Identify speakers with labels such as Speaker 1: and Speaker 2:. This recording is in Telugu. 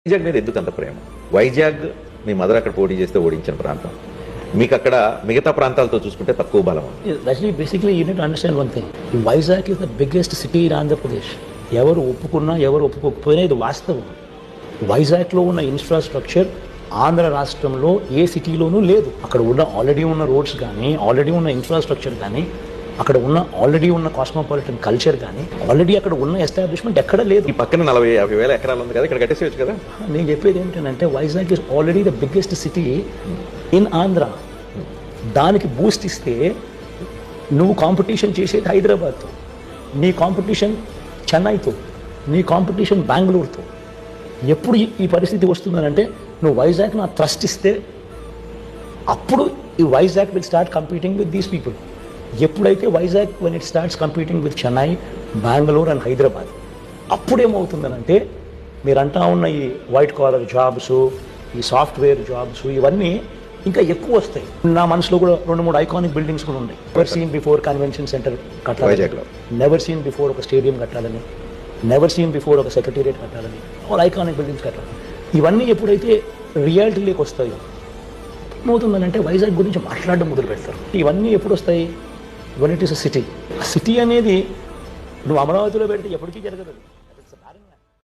Speaker 1: వైజాగ్ మీద ఎందుకు అంత ప్రేమ? వైజాగ్ మీ మదర్ అక్కడ పోటీ చేస్తే ఓడించిన ప్రాంతం, మీకు అక్కడ మిగతా ప్రాంతాలతో చూసుకుంటే తక్కువ బలం ఉంది.
Speaker 2: Rajni, basically you need to understand one thing. Vizag is the biggest city in Andhra Pradesh. ఎవరు ఒప్పుకున్నా ఎవరు ఒప్పుకోకపోయినా ఇది వాస్తవం. వైజాగ్లో ఉన్న ఇన్ఫ్రాస్ట్రక్చర్ ఆంధ్ర రాష్ట్రంలో ఏ సిటీలోనూ లేదు. అక్కడ ఉన్న ఆల్రెడీ ఉన్న రోడ్స్ కానీ, ఆల్రెడీ ఉన్న ఇన్ఫ్రాస్ట్రక్చర్ కానీ, అక్కడ ఉన్న ఆల్రెడీ ఉన్న కాస్మోపాలిటన్ కల్చర్ కానీ, ఆల్రెడీ అక్కడ ఉన్న ఎస్టాబ్లిష్మెంట్ ఎక్కడ లేదు.
Speaker 1: ఈ పక్కన 40-50 వేల ఎకరాలు ఉంది కదా, ఇక్కడ కట్టేసేయచ్చు కదా.
Speaker 2: నేను చెప్పేది ఏంటంటే Vizag is already the biggest city in Andhra. దానికి బూస్ట్ ఇస్తే నువ్వు కాంపిటీషన్ చేసేది హైదరాబాద్తో, నీ కాంపిటీషన్ చెన్నైతో, నీ కాంపిటీషన్ బెంగళూరుతో. ఎప్పుడు ఈ పరిస్థితి వస్తుందనంటే నువ్వు వైజాగ్ నా ట్రస్ట్ ఇస్తే అప్పుడు ఈ Vizag will start competing with these people. ఎప్పుడైతే Vizag when it starts competing with Chennai, Bengaluru and Hyderabad, అప్పుడేమవుతుందనంటే మీరు అంటా ఉన్న ఈ వైట్ కాలర్ జాబ్స్, ఈ సాఫ్ట్వేర్ జాబ్స్ ఇవన్నీ ఇంకా ఎక్కువ వస్తాయి. నా మనసులో కూడా 2-3 ఐకానిక్ బిల్డింగ్స్ కూడా ఉన్నాయి. Never seen before convention centre కట్టాలి, నెవర్ సీన్ బిఫోర్ ఒక స్టేడియం కట్టాలని, నెవర్ సీన్ బిఫోర్ ఒక సెక్రటేరియట్ కట్టాలని, ఆల్ ఐకానిక్ బిల్డింగ్స్ కట్టాలి. ఇవన్నీ ఎప్పుడైతే రియాలిటీలోకి వస్తాయో ఏమవుతుందనంటే వైజాగ్ గురించి మాట్లాడడం మొదలు పెడతారు. ఇవన్నీ ఎప్పుడు వస్తాయి? One it is a city. ఆ సిటీ అనేది నువ్వు అమరావతిలో పెడితే ఎప్పటికీ జరగదు.